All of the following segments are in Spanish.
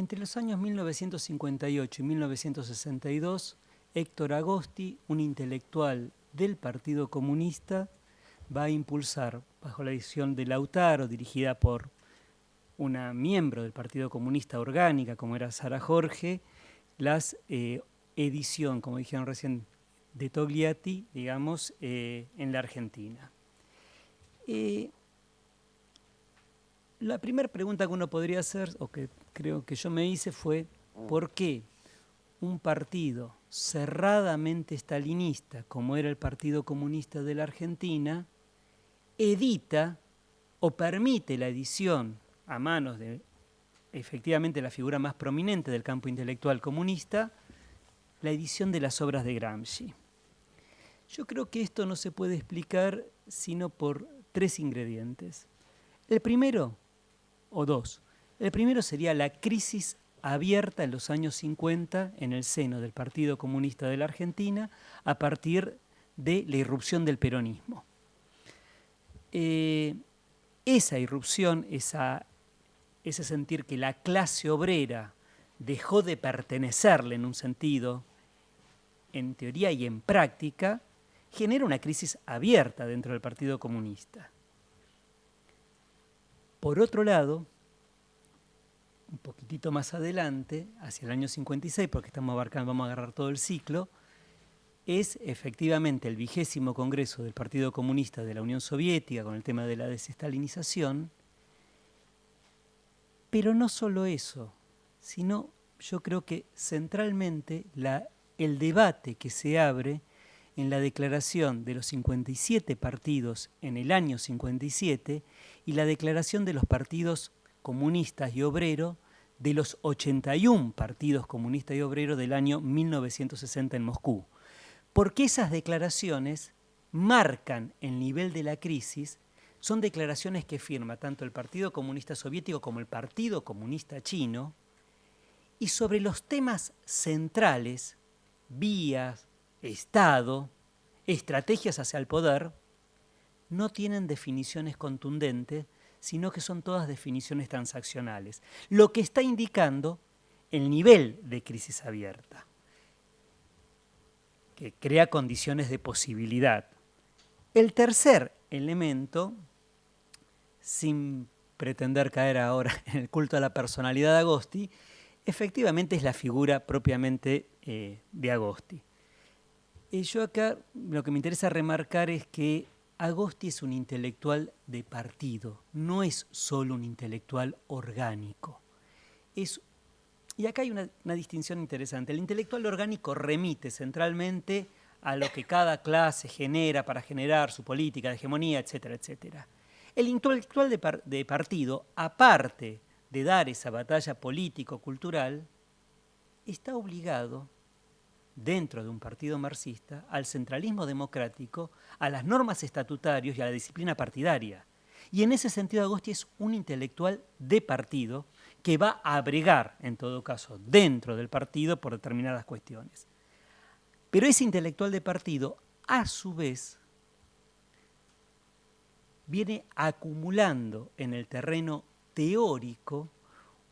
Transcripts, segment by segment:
Entre los años 1958 y 1962, Héctor Agosti, un intelectual del Partido Comunista, va a impulsar, bajo la dirección de Lautaro, dirigida por una miembro del Partido Comunista orgánica, como era Sara Jorge, las edición, como dijeron recién, de Togliatti, digamos, en la Argentina. La primera pregunta que uno podría hacer, o que creo que yo me hice, fue ¿por qué un partido cerradamente estalinista, como era el Partido Comunista de la Argentina, edita o permite la edición a manos de, efectivamente, la figura más prominente del campo intelectual comunista, la edición de las obras de Gramsci? Yo creo que esto no se puede explicar sino por tres ingredientes. El primero, o dos. El primero sería la crisis abierta en los años 50 en el seno del Partido Comunista de la Argentina a partir de la irrupción del peronismo. Esa irrupción, ese sentir que la clase obrera dejó de pertenecerle en un sentido, en teoría y en práctica, genera una crisis abierta dentro del Partido Comunista. Por otro lado, un poquitito más adelante, hacia el año 56, porque vamos a agarrar todo el ciclo, es efectivamente el 20º Congreso del Partido Comunista de la Unión Soviética con el tema de la desestalinización, pero no solo eso, sino yo creo que centralmente el debate que se abre en la declaración de los 57 partidos en el año 57 y la declaración de los partidos comunistas y obreros de los 81 partidos comunistas y obreros del año 1960 en Moscú. Porque esas declaraciones marcan el nivel de la crisis, son declaraciones que firma tanto el Partido Comunista Soviético como el Partido Comunista Chino, y sobre los temas centrales, vías, Estado, estrategias hacia el poder, no tienen definiciones contundentes, sino que son todas definiciones transaccionales, lo que está indicando el nivel de crisis abierta, que crea condiciones de posibilidad. El tercer elemento, sin pretender caer ahora en el culto a la personalidad de Agosti, efectivamente es la figura propiamente de Agosti. Yo acá lo que me interesa remarcar es que Agosti es un intelectual de partido, no es solo un intelectual orgánico. Y acá hay una distinción interesante. El intelectual orgánico remite centralmente a lo que cada clase genera para generar su política de hegemonía, etcétera, etcétera. El intelectual de partido, aparte de dar esa batalla político-cultural, está obligado, dentro de un partido marxista, al centralismo democrático, a las normas estatutarias y a la disciplina partidaria. Y en ese sentido Agosti es un intelectual de partido que va a bregar, en todo caso, dentro del partido por determinadas cuestiones. Pero ese intelectual de partido, a su vez, viene acumulando en el terreno teórico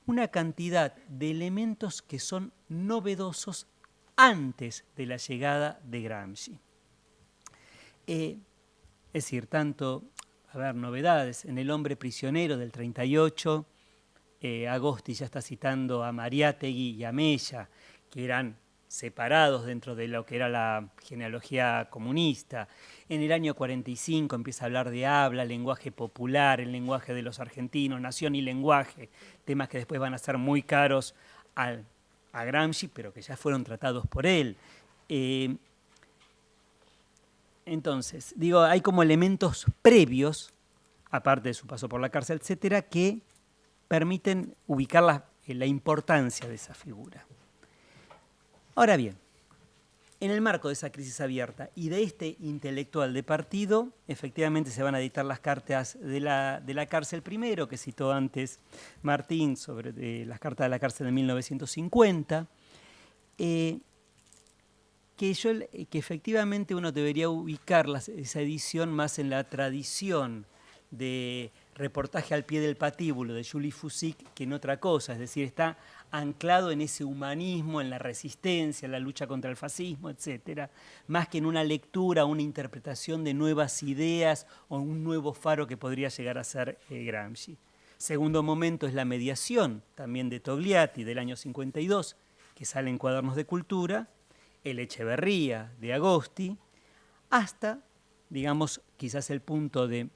una cantidad de elementos que son novedosos antes de la llegada de Gramsci. Es decir, novedades. En El hombre prisionero del 38, Agosti ya está citando a Mariátegui y a Mella, que eran separados dentro de lo que era la genealogía comunista. En el año 45 empieza a hablar de habla, lenguaje popular, el lenguaje de los argentinos, nación y lenguaje, temas que después van a ser muy caros a Gramsci, pero que ya fueron tratados por él. Entonces, hay como elementos previos, aparte de su paso por la cárcel, etcétera, que permiten ubicar la importancia de esa figura. Ahora bien, en el marco de esa crisis abierta y de este intelectual de partido, efectivamente se van a dictar las cartas de la cárcel primero, que citó antes Martín sobre las cartas de la cárcel de 1950, que efectivamente uno debería ubicar esa edición más en la tradición de reportaje al pie del patíbulo de Julie Fusic que en otra cosa, es decir, está anclado en ese humanismo, en la resistencia, en la lucha contra el fascismo, etcétera, más que en una lectura, una interpretación de nuevas ideas o un nuevo faro que podría llegar a ser Gramsci. Segundo momento es la mediación, también de Togliatti, del año 52, que sale en Cuadernos de Cultura, el Echeverría de Agosti, hasta, digamos, quizás el punto de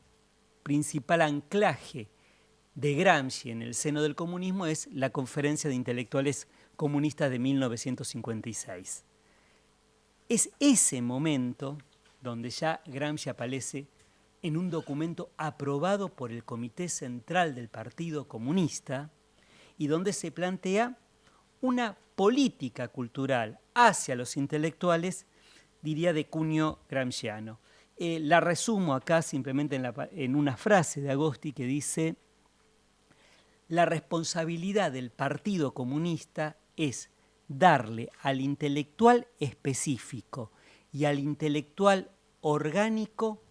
principal anclaje de Gramsci en el seno del comunismo es la Conferencia de Intelectuales Comunistas de 1956. Es ese momento donde ya Gramsci aparece en un documento aprobado por el Comité Central del Partido Comunista y donde se plantea una política cultural hacia los intelectuales, diría de cuño gramsciano. La resumo acá simplemente en una frase de Agosti que dice: la responsabilidad del Partido Comunista es darle al intelectual específico y al intelectual orgánico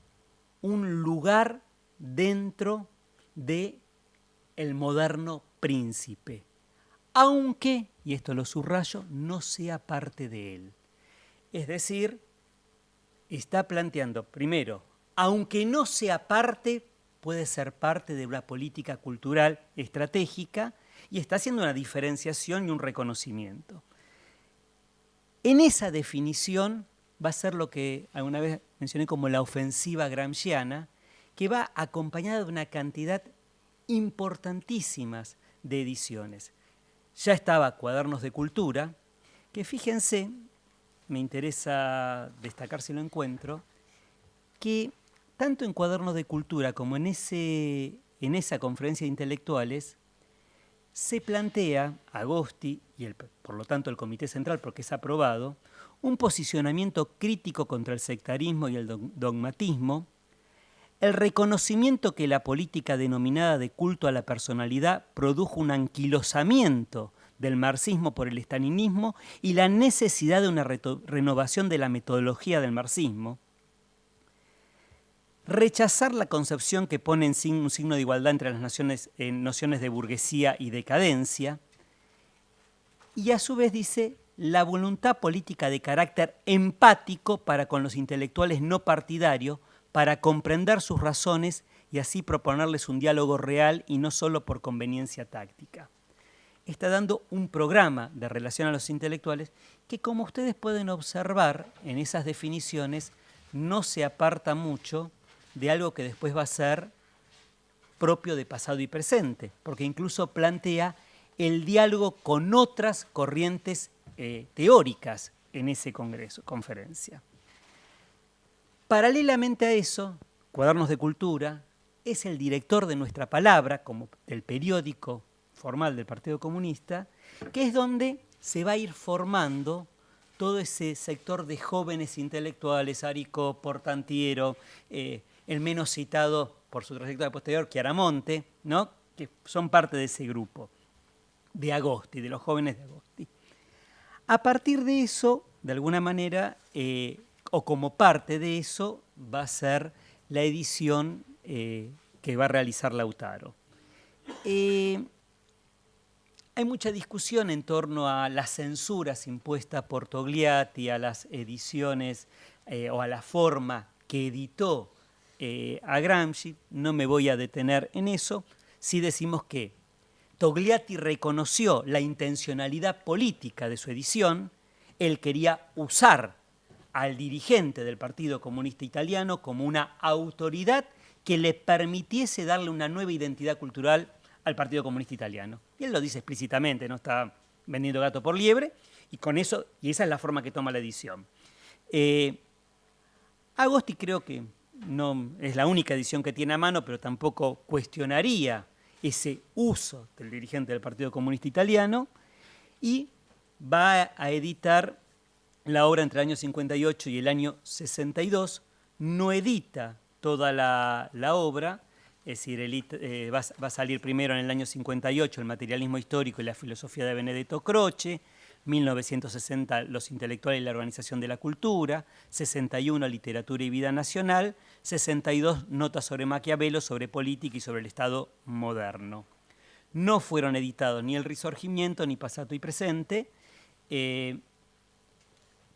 un lugar dentro del moderno príncipe, aunque, y esto lo subrayo, no sea parte de él. Es decir, está planteando, primero, aunque no sea parte, puede ser parte de una política cultural estratégica y está haciendo una diferenciación y un reconocimiento. En esa definición va a ser lo que alguna vez mencioné como la ofensiva gramsciana, que va acompañada de una cantidad importantísimas de ediciones. Ya estaba Cuadernos de Cultura, que fíjense, me interesa destacar si lo encuentro, que tanto en Cuadernos de Cultura como en esa conferencia de intelectuales se plantea, Agosti y por lo tanto el Comité Central, porque es aprobado, un posicionamiento crítico contra el sectarismo y el dogmatismo, el reconocimiento que la política denominada de culto a la personalidad produjo un anquilosamiento del marxismo por el estalinismo y la necesidad de una renovación de la metodología del marxismo, rechazar la concepción que pone en un signo de igualdad entre las nociones de burguesía y decadencia, y a su vez dice la voluntad política de carácter empático para con los intelectuales no partidarios, para comprender sus razones y así proponerles un diálogo real y no solo por conveniencia táctica. Está dando un programa de relación a los intelectuales que, como ustedes pueden observar en esas definiciones, no se aparta mucho de algo que después va a ser propio de pasado y presente, porque incluso plantea el diálogo con otras corrientes teóricas en ese conferencia. Paralelamente a eso, Cuadernos de Cultura es el director de Nuestra Palabra, como el periódico formal del Partido Comunista, que es donde se va a ir formando todo ese sector de jóvenes intelectuales, Aricó, Portantiero, el menos citado por su trayectoria posterior, Chiaramonte, ¿no?, que son parte de ese grupo de Agosti, de los jóvenes de Agosti. A partir de eso, de alguna manera, o como parte de eso, va a ser la edición que va a realizar Lautaro. Hay mucha discusión en torno a las censuras impuestas por Togliatti, a las ediciones o a la forma que editó a Gramsci. No me voy a detener en eso. Sí decimos que Togliatti reconoció la intencionalidad política de su edición. Él quería usar al dirigente del Partido Comunista Italiano como una autoridad que le permitiese darle una nueva identidad cultural al Partido Comunista Italiano. Y él lo dice explícitamente, no está vendiendo gato por liebre, y con eso, y esa es la forma que toma la edición. Agosti creo que no es la única edición que tiene a mano, pero tampoco cuestionaría ese uso del dirigente del Partido Comunista Italiano, y va a editar la obra entre el año 58 y el año 62, no edita toda la obra, es decir, va a salir primero en el año 58 el materialismo histórico y la filosofía de Benedetto Croce, 1960 Los intelectuales y la organización de la cultura, 61 Literatura y vida nacional, 62 Notas sobre Maquiavelo, sobre política y sobre el Estado moderno. No fueron editados ni El Risorgimiento ni Passato y Presente, que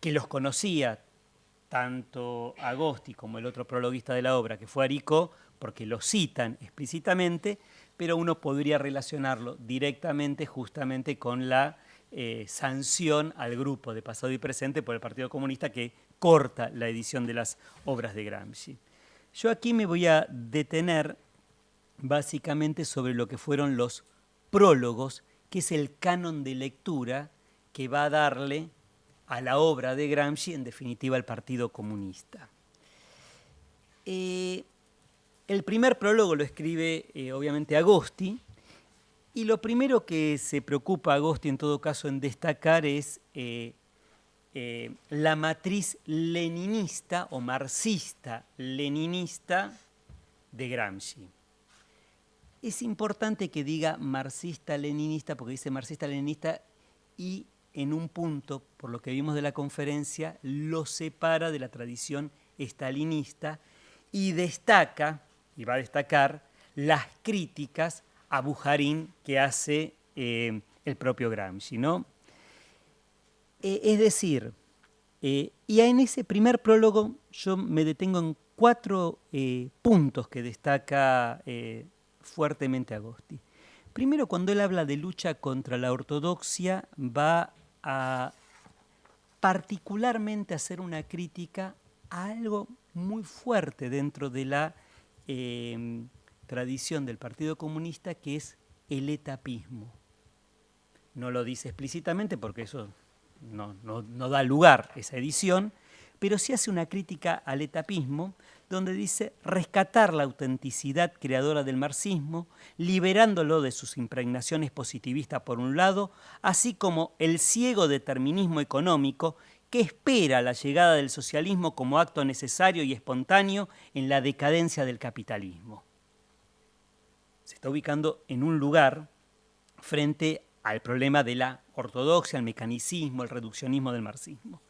los conocía tanto Agosti como el otro prologuista de la obra, que fue Aricó, porque lo citan explícitamente, pero uno podría relacionarlo directamente justamente con la sanción al grupo de Pasado y Presente por el Partido Comunista, que corta la edición de las obras de Gramsci. Yo aquí me voy a detener básicamente sobre lo que fueron los prólogos, que es el canon de lectura que va a darle a la obra de Gramsci, en definitiva, al Partido Comunista. El primer prólogo lo escribe, obviamente, Agosti, y lo primero que se preocupa Agosti, en todo caso, en destacar es la matriz leninista o marxista-leninista de Gramsci. Es importante que diga marxista-leninista, porque dice marxista-leninista y en un punto, por lo que vimos de la conferencia, lo separa de la tradición estalinista y destaca, y va a destacar, las críticas a Bujarin que hace el propio Gramsci, ¿no? Es decir, y en ese primer prólogo yo me detengo en 4 puntos que destaca fuertemente Agosti. Primero, cuando él habla de lucha contra la ortodoxia, va a particularmente hacer una crítica a algo muy fuerte dentro de la tradición del Partido Comunista, que es el etapismo. No lo dice explícitamente porque eso no da lugar a esa edición, pero sí hace una crítica al etapismo, donde dice rescatar la autenticidad creadora del marxismo, liberándolo de sus impregnaciones positivistas por un lado, así como el ciego determinismo económico que espera la llegada del socialismo como acto necesario y espontáneo en la decadencia del capitalismo. Se está ubicando en un lugar frente al problema de la ortodoxia, el mecanicismo, el reduccionismo del marxismo.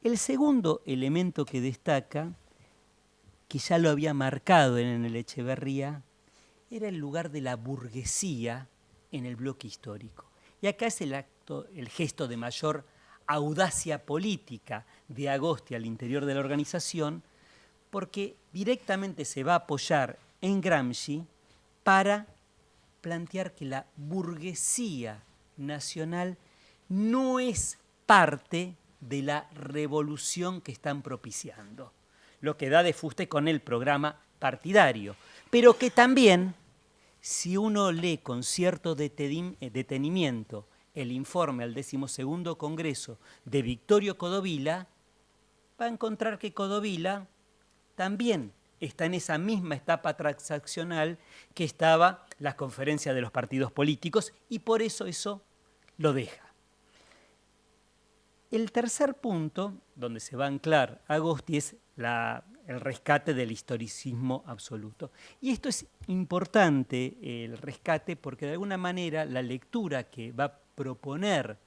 El segundo elemento que destaca, que ya lo había marcado en el Echeverría, era el lugar de la burguesía en el bloque histórico. Y acá es el gesto de mayor audacia política de Agosti al interior de la organización, porque directamente se va a apoyar en Gramsci para plantear que la burguesía nacional no es parte de la revolución que están propiciando, lo que da de fuste con el programa partidario, pero que también, si uno lee con cierto detenimiento el informe al 12º Congreso de Victorio Codovilla, va a encontrar que Codovilla también está en esa misma etapa transaccional que estaba la conferencia de los partidos políticos, y por eso lo deja. El tercer punto, donde se va a anclar Agosti, es el rescate del historicismo absoluto. Y esto es importante, el rescate, porque de alguna manera la lectura que va a proponer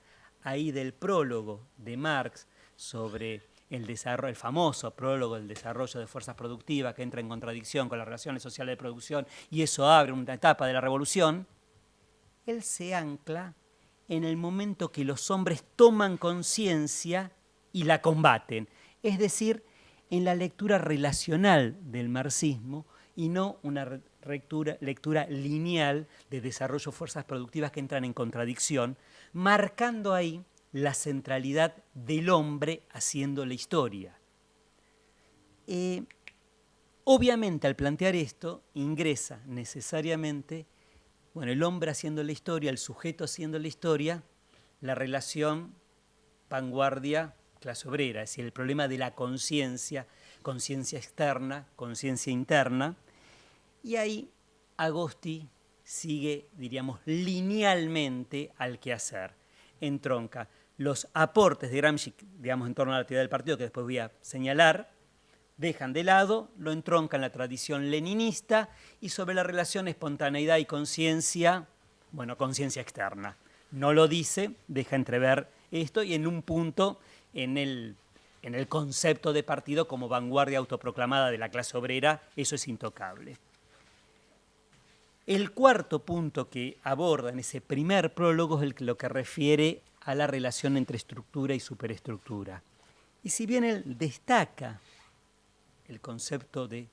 ahí del prólogo de Marx sobre el famoso prólogo del desarrollo de fuerzas productivas, que entra en contradicción con las relaciones sociales de producción, y eso abre una etapa de la revolución, él se ancla en el momento que los hombres toman conciencia y la combaten, es decir, en la lectura relacional del marxismo y no una lectura lineal de desarrollo de fuerzas productivas que entran en contradicción, marcando ahí la centralidad del hombre haciendo la historia. Obviamente, al plantear esto, ingresa necesariamente, el hombre haciendo la historia, el sujeto haciendo la historia, la relación vanguardia-clase obrera, es decir, el problema de la conciencia externa, conciencia interna, y ahí Agosti sigue, diríamos, linealmente al quehacer, entronca los aportes de Gramsci, digamos, en torno a la actividad del partido, que después voy a señalar, dejan de lado, lo entroncan la tradición leninista, y sobre la relación espontaneidad y conciencia, conciencia externa. No lo dice, deja entrever esto y en un punto en el concepto de partido como vanguardia autoproclamada de la clase obrera, eso es intocable. El cuarto punto que aborda en ese primer prólogo es lo que refiere a la relación entre estructura y superestructura. Y si bien él destaca el concepto de,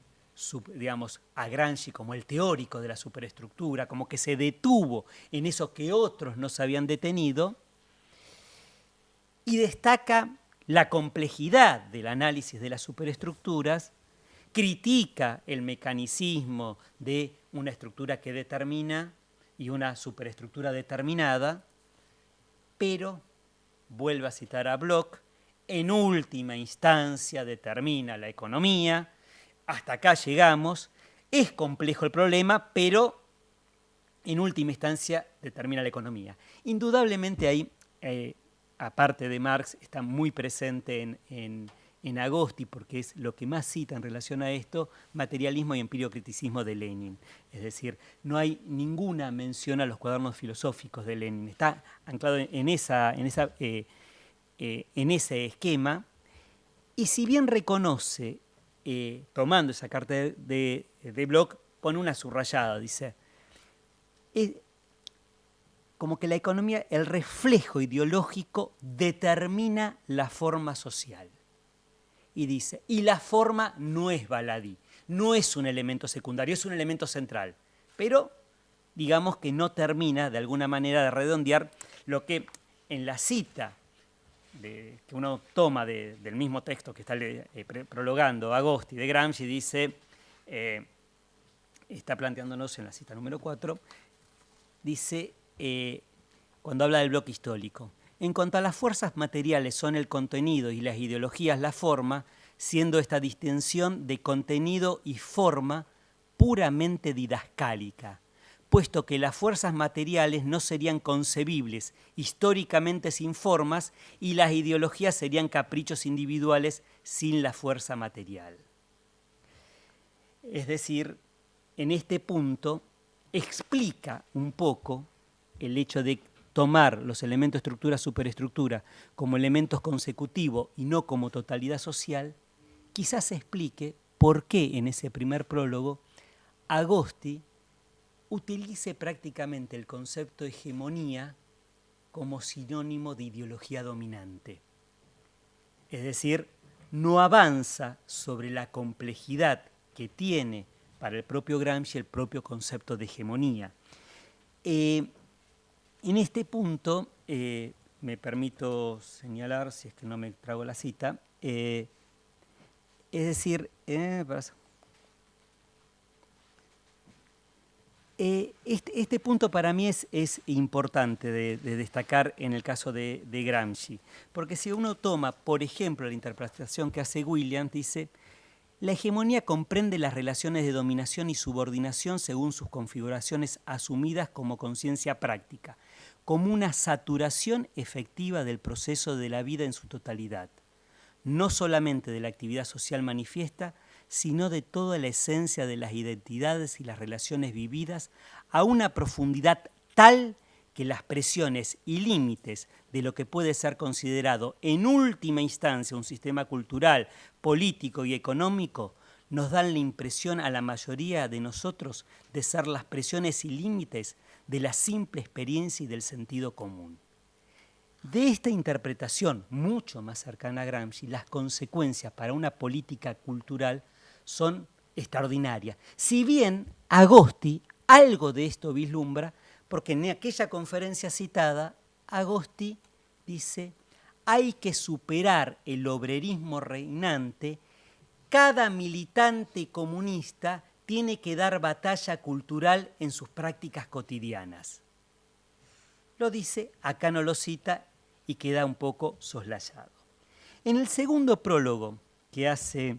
digamos, a Gramsci como el teórico de la superestructura, como que se detuvo en eso que otros no se habían detenido, y destaca la complejidad del análisis de las superestructuras, critica el mecanicismo de una estructura que determina y una superestructura determinada, pero vuelve a citar a Bloch, en última instancia determina la economía, hasta acá llegamos, es complejo el problema, pero en última instancia determina la economía. Indudablemente ahí, aparte de Marx, está muy presente en Agosti, porque es lo que más cita en relación a esto, materialismo y empiriocriticismo de Lenin. Es decir, no hay ninguna mención a los cuadernos filosóficos de Lenin. Está anclado en ese esquema, y si bien reconoce, tomando esa carta de Bloch, pone una subrayada, dice, como que la economía, el reflejo ideológico determina la forma social. Y dice, y la forma no es baladí, no es un elemento secundario, es un elemento central. Pero digamos que no termina de alguna manera de redondear lo que en la cita que uno toma del mismo texto que está prologando Agosti de Gramsci, dice, está planteándonos en la cita número 4, dice, cuando habla del bloque histórico, en cuanto a las fuerzas materiales son el contenido y las ideologías la forma, siendo esta distinción de contenido y forma puramente didascálica, puesto que las fuerzas materiales no serían concebibles históricamente sin formas y las ideologías serían caprichos individuales sin la fuerza material. Es decir, en este punto explica un poco el hecho de tomar los elementos estructura, superestructura como elementos consecutivos y no como totalidad social, quizás se explique por qué en ese primer prólogo Agosti utilice prácticamente el concepto de hegemonía como sinónimo de ideología dominante. Es decir, no avanza sobre la complejidad que tiene para el propio Gramsci el propio concepto de hegemonía. En este punto, me permito señalar, si es que no me trago la cita, es decir, este punto para mí es importante de destacar en el caso de Gramsci, porque si uno toma, por ejemplo, la interpretación que hace Williams, dice, la hegemonía comprende las relaciones de dominación y subordinación según sus configuraciones asumidas como conciencia práctica, como una saturación efectiva del proceso de la vida en su totalidad, no solamente de la actividad social manifiesta, sino de toda la esencia de las identidades y las relaciones vividas a una profundidad tal que las presiones y límites de lo que puede ser considerado en última instancia un sistema cultural, político y económico nos dan la impresión a la mayoría de nosotros de ser las presiones y límites de la simple experiencia y del sentido común. De esta interpretación, mucho más cercana a Gramsci, las consecuencias para una política cultural son extraordinarias. Si bien Agosti algo de esto vislumbra, porque en aquella conferencia citada, Agosti dice, hay que superar el obrerismo reinante, cada militante comunista tiene que dar batalla cultural en sus prácticas cotidianas. Lo dice, acá no lo cita y queda un poco soslayado. En el segundo prólogo que hace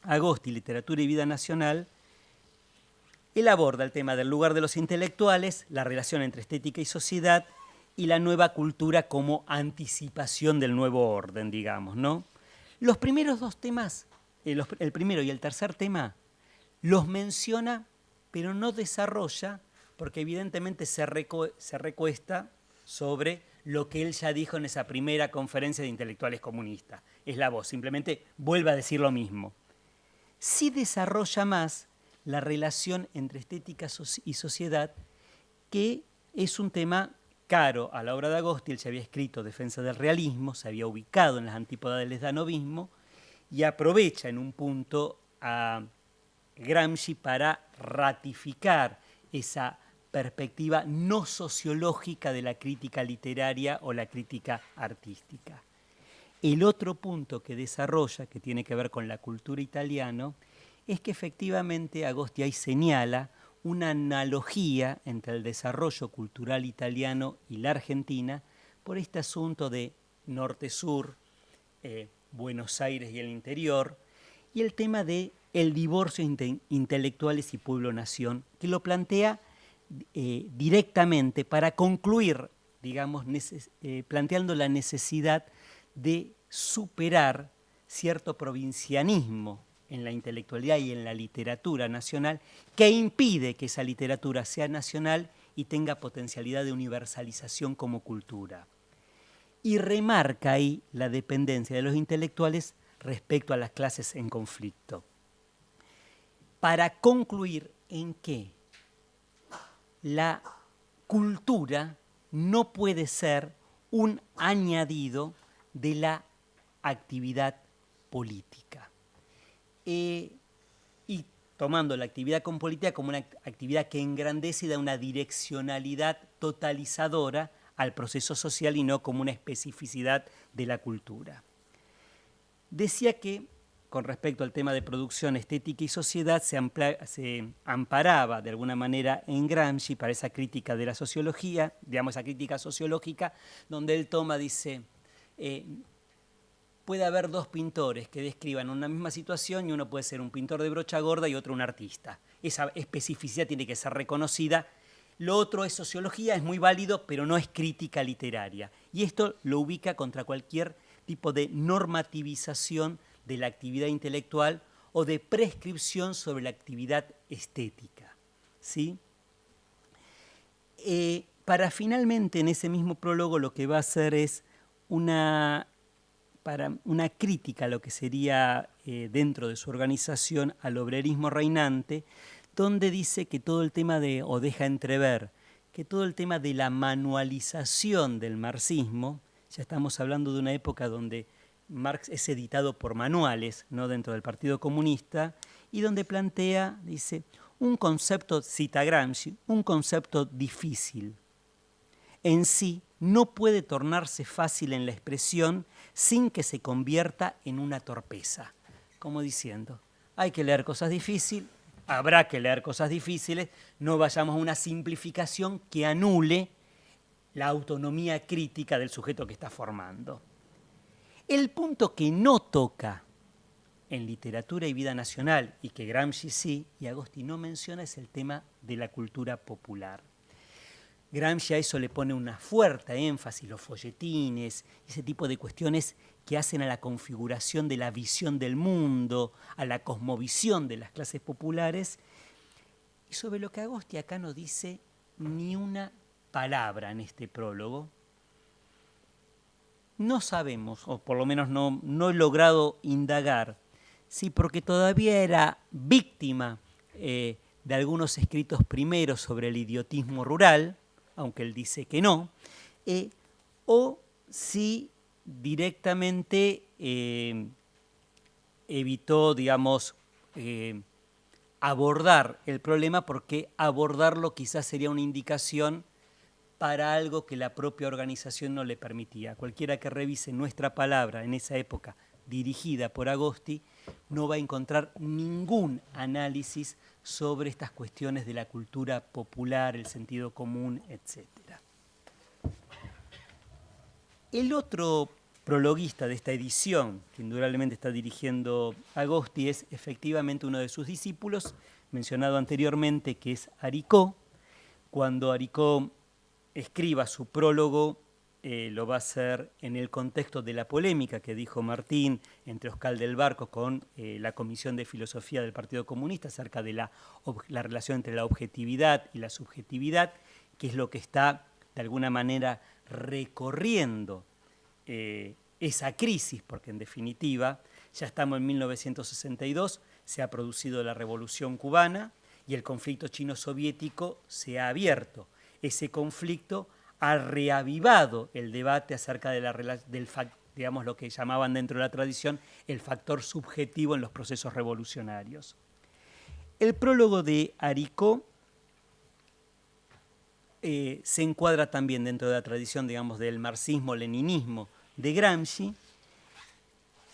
Agosti, Literatura y Vida Nacional, él aborda el tema del lugar de los intelectuales, la relación entre estética y sociedad y la nueva cultura como anticipación del nuevo orden, digamos, ¿no? Los primeros dos temas, el primero y el tercer tema, los menciona, pero no desarrolla, porque evidentemente se recuesta sobre lo que él ya dijo en esa primera conferencia de intelectuales comunistas. Es la voz, simplemente vuelve a decir lo mismo. Sí desarrolla más la relación entre estética y sociedad, que es un tema caro a la obra de Agosti. Él se había escrito Defensa del Realismo, se había ubicado en las antípodas del esdanovismo y aprovecha en un punto a Gramsci para ratificar esa perspectiva no sociológica de la crítica literaria o la crítica artística. El otro punto que desarrolla, que tiene que ver con la cultura italiana, es que efectivamente Agosti ahí señala una analogía entre el desarrollo cultural italiano y la Argentina por este asunto de norte-sur, Buenos Aires y el interior, y el tema de el divorcio intelectuales y pueblo-nación, que lo plantea directamente para concluir, digamos, planteando la necesidad de superar cierto provincianismo en la intelectualidad y en la literatura nacional que impide que esa literatura sea nacional y tenga potencialidad de universalización como cultura. Y remarca ahí la dependencia de los intelectuales respecto a las clases en conflicto. Para concluir en que la cultura no puede ser un añadido de la actividad política. Y tomando la actividad con política como una actividad que engrandece y da una direccionalidad totalizadora al proceso social y no como una especificidad de la cultura. Decía que, con respecto al tema de producción, estética y sociedad, se amparaba de alguna manera en Gramsci para esa crítica de la sociología, digamos, esa crítica sociológica, donde él dice, puede haber dos pintores que describan una misma situación y uno puede ser un pintor de brocha gorda y otro un artista. Esa especificidad tiene que ser reconocida. Lo otro es sociología, es muy válido, pero no es crítica literaria. Y esto lo ubica contra cualquier tipo de normativización de la actividad intelectual o de prescripción sobre la actividad estética, ¿sí? Para finalmente, en ese mismo prólogo, lo que va a hacer es una crítica a lo que sería dentro de su organización al obrerismo reinante, donde dice que todo el tema o deja entrever, que todo el tema de la manualización del marxismo, ya estamos hablando de una época donde Marx es editado por manuales, ¿no?, dentro del Partido Comunista, y donde plantea, dice, un concepto, cita Gramsci, un concepto difícil. En sí no puede tornarse fácil en la expresión sin que se convierta en una torpeza. Como diciendo, hay que leer cosas difíciles, habrá que leer cosas difíciles, no vayamos a una simplificación que anule la autonomía crítica del sujeto que está formando. El punto que no toca en literatura y vida nacional, y que Gramsci sí, y Agosti no menciona, es el tema de la cultura popular. Gramsci a eso le pone una fuerte énfasis, los folletines, ese tipo de cuestiones que hacen a la configuración de la visión del mundo, a la cosmovisión de las clases populares, y sobre lo que Agosti acá no dice ni una palabra en este prólogo. No sabemos, o por lo menos no he logrado indagar, sí, porque todavía era víctima de algunos escritos primeros sobre el idiotismo rural, aunque él dice que no, o si directamente evitó, digamos, abordar el problema, porque abordarlo quizás sería una indicación para algo que la propia organización no le permitía. Cualquiera que revise Nuestra Palabra en esa época, dirigida por Agosti, no va a encontrar ningún análisis sobre estas cuestiones de la cultura popular, el sentido común, etc. El otro prologuista de esta edición, que indudablemente está dirigiendo Agosti, es efectivamente uno de sus discípulos, mencionado anteriormente, que es Aricó. Cuando Aricó escriba su prólogo, lo va a hacer en el contexto de la polémica que dijo Martín entre Oscar del Barco con la Comisión de Filosofía del Partido Comunista acerca de la relación entre la objetividad y la subjetividad, que es lo que está de alguna manera recorriendo esa crisis, porque en definitiva ya estamos en 1962, se ha producido la Revolución Cubana y el conflicto chino-soviético se ha abierto. Ese conflicto ha reavivado el debate acerca del digamos, lo que llamaban dentro de la tradición el factor subjetivo en los procesos revolucionarios. El prólogo de Aricó se encuadra también dentro de la tradición, digamos, del marxismo-leninismo de Gramsci,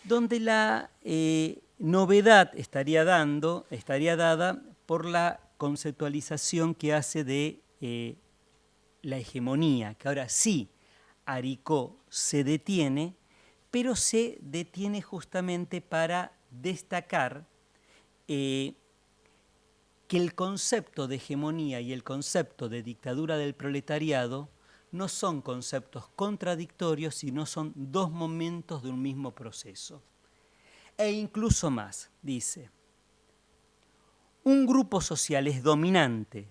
donde la novedad estaría dada por la conceptualización que hace de la hegemonía, que ahora sí, Aricó se detiene, pero se detiene justamente para destacar que el concepto de hegemonía y el concepto de dictadura del proletariado no son conceptos contradictorios, sino son dos momentos de un mismo proceso. E incluso más, dice, un grupo social es dominante,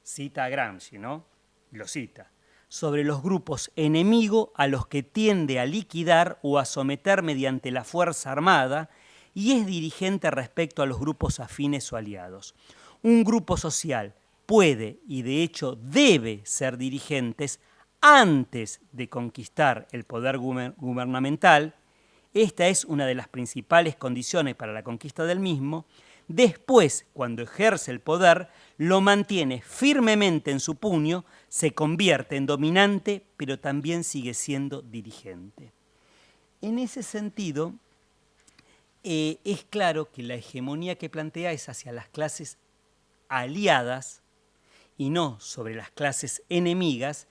cita a Gramsci, ¿no? Lo cita, sobre los grupos enemigo a los que tiende a liquidar o a someter mediante la fuerza armada y es dirigente respecto a los grupos afines o aliados. Un grupo social puede y de hecho debe ser dirigentes antes de conquistar el poder gubernamental. Esta es una de las principales condiciones para la conquista del mismo. Después, cuando ejerce el poder, lo mantiene firmemente en su puño, se convierte en dominante, pero también sigue siendo dirigente. En ese sentido, es claro que la hegemonía que plantea es hacia las clases aliadas y no sobre las clases enemigas,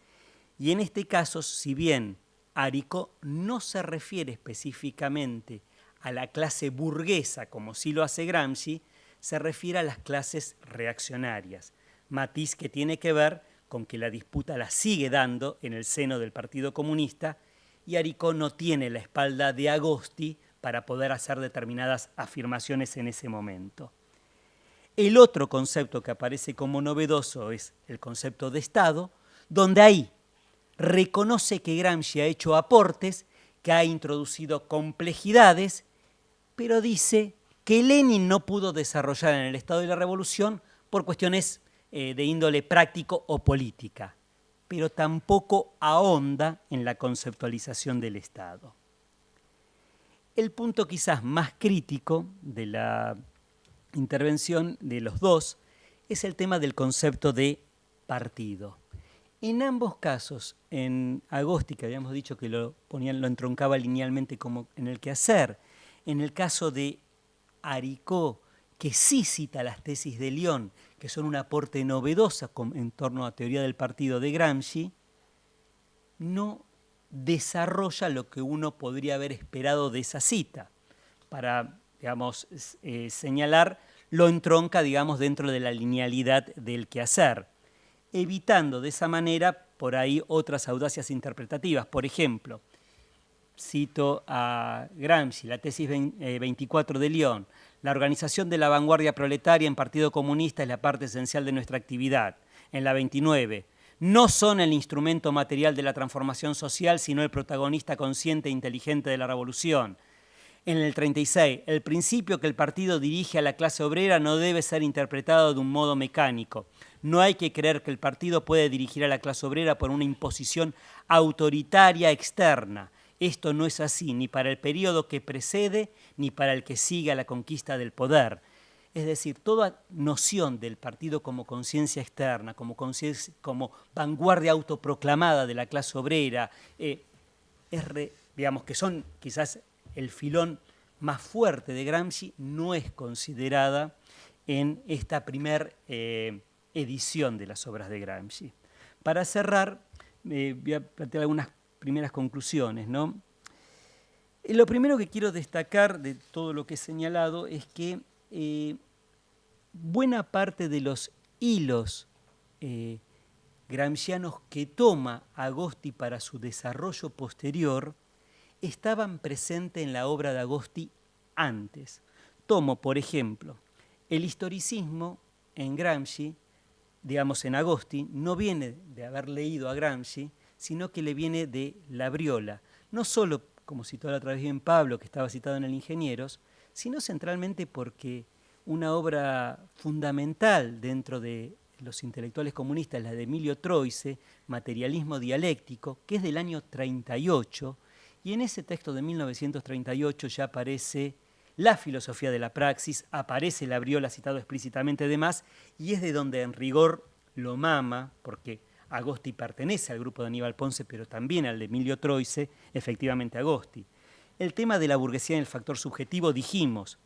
y en este caso, si bien Aricó no se refiere específicamente a la clase burguesa, como sí lo hace Gramsci, se refiere a las clases reaccionarias, matiz que tiene que ver con que la disputa la sigue dando en el seno del Partido Comunista y Aricó no tiene la espalda de Agosti para poder hacer determinadas afirmaciones en ese momento. El otro concepto que aparece como novedoso es el concepto de Estado, donde ahí reconoce que Gramsci ha hecho aportes, que ha introducido complejidades, pero dice que Lenin no pudo desarrollar en el Estado de la Revolución por cuestiones de índole práctico o política, pero tampoco ahonda en la conceptualización del Estado. El punto quizás más crítico de la intervención de los dos es el tema del concepto de partido. En ambos casos, en Agosti, que habíamos dicho que lo entroncaba linealmente como en el quehacer, en el caso de Aricó, que sí cita las tesis de Lyon, que son un aporte novedoso en torno a la teoría del partido de Gramsci, no desarrolla lo que uno podría haber esperado de esa cita. Para, digamos, señalar, lo entronca, digamos, dentro de la linealidad del quehacer, evitando de esa manera por ahí otras audacias interpretativas. Por ejemplo, cito a Gramsci, la tesis 24 de Lyon, la organización de la vanguardia proletaria en Partido Comunista es la parte esencial de nuestra actividad. En la 29, no son el instrumento material de la transformación social, sino el protagonista consciente e inteligente de la revolución. En el 36, el principio que el partido dirige a la clase obrera no debe ser interpretado de un modo mecánico. No hay que creer que el partido puede dirigir a la clase obrera por una imposición autoritaria externa. Esto no es así ni para el periodo que precede ni para el que sigue a la conquista del poder. Es decir, toda noción del partido como conciencia externa, como vanguardia autoproclamada de la clase obrera, digamos que son quizás el filón más fuerte de Gramsci, no es considerada en esta primera edición de las obras de Gramsci. Para cerrar, voy a plantear algunas primeras conclusiones, ¿no? Lo primero que quiero destacar de todo lo que he señalado es que buena parte de los hilos gramscianos que toma Agosti para su desarrollo posterior estaban presentes en la obra de Agosti antes. Tomo, por ejemplo, el historicismo en Gramsci, digamos en Agosti, no viene de haber leído a Gramsci, sino que le viene de Labriola. No solo, como citó la otra vez bien Pablo, que estaba citado en el Ingenieros, sino centralmente porque una obra fundamental dentro de los intelectuales comunistas, la de Emilio Troise, Materialismo dialéctico, que es del año 38, y en ese texto de 1938 ya aparece la filosofía de la praxis, aparece Labriola citado explícitamente además, y es de donde en rigor lo mama, porque Agosti pertenece al grupo de Aníbal Ponce, pero también al de Emilio Troise, efectivamente Agosti. El tema de la burguesía en el factor subjetivo, dijimos,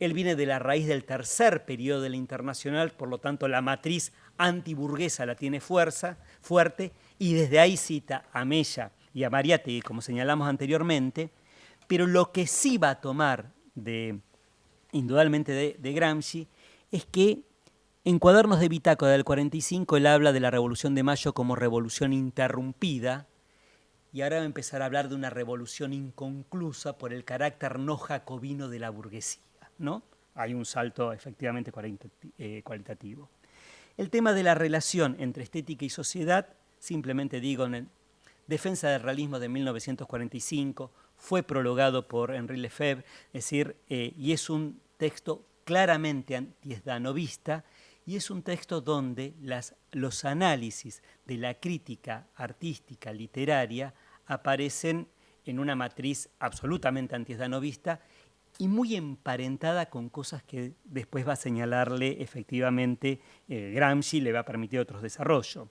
él viene de la raíz del tercer periodo de la Internacional, por lo tanto la matriz antiburguesa la tiene fuerte, y desde ahí cita a Mella y a Mariátegui, como señalamos anteriormente, pero lo que sí va a tomar indudablemente de Gramsci es que en Cuadernos de Bitácora del 45 él habla de la Revolución de Mayo como revolución interrumpida, y ahora va a empezar a hablar de una revolución inconclusa por el carácter no jacobino de la burguesía, ¿no? Hay un salto efectivamente cualitativo. El tema de la relación entre estética y sociedad, simplemente digo, en el Defensa del Realismo de 1945, fue prologado por Henri Lefebvre, es decir, y es un texto claramente antiesdanovista, y es un texto donde los análisis de la crítica artística, literaria, aparecen en una matriz absolutamente antiesdanovista y muy emparentada con cosas que después va a señalarle efectivamente Gramsci, le va a permitir otros desarrollos.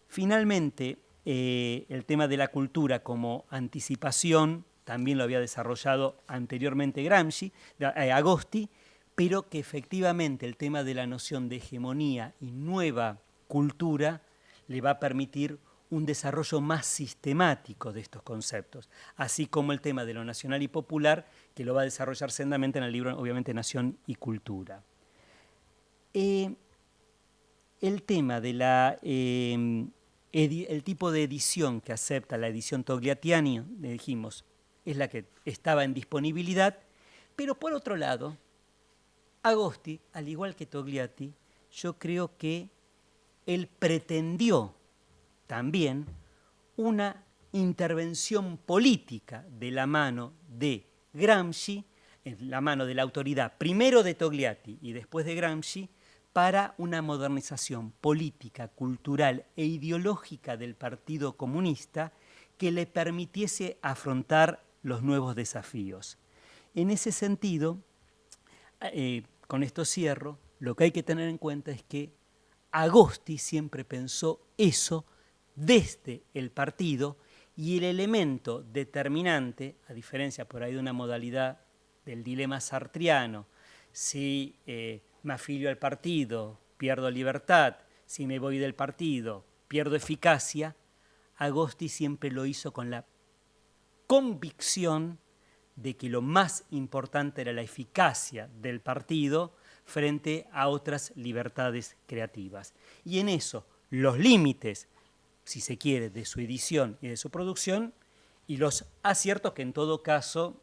Finalmente, el tema de la cultura como anticipación también lo había desarrollado anteriormente Agosti, pero que efectivamente el tema de la noción de hegemonía y nueva cultura le va a permitir un desarrollo más sistemático de estos conceptos, así como el tema de lo nacional y popular, que lo va a desarrollar sendamente en el libro, obviamente, Nación y Cultura. El tema de el tipo de edición que acepta la edición Togliattiani, le dijimos, es la que estaba en disponibilidad, pero por otro lado, Agosti, al igual que Togliatti, yo creo que él pretendió también una intervención política de la mano de Gramsci, en la mano de la autoridad, primero de Togliatti y después de Gramsci, para una modernización política, cultural e ideológica del Partido Comunista que le permitiese afrontar los nuevos desafíos. En ese sentido, con esto cierro, lo que hay que tener en cuenta es que Agosti siempre pensó eso desde el partido, y el elemento determinante, a diferencia por ahí de una modalidad del dilema sartriano, si me afilio al partido, pierdo libertad, si me voy del partido, pierdo eficacia, Agosti siempre lo hizo con la convicción de que lo más importante era la eficacia del partido frente a otras libertades creativas. Y en eso, los límites, si se quiere, de su edición y de su producción, y los aciertos que en todo caso,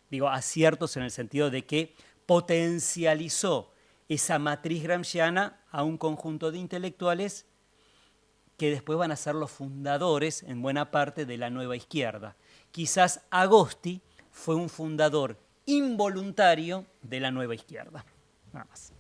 digo aciertos en el sentido de que potencializó esa matriz gramsciana a un conjunto de intelectuales que después van a ser los fundadores, en buena parte, de la nueva izquierda. Quizás Agosti fue un fundador involuntario de la nueva izquierda. Nada más.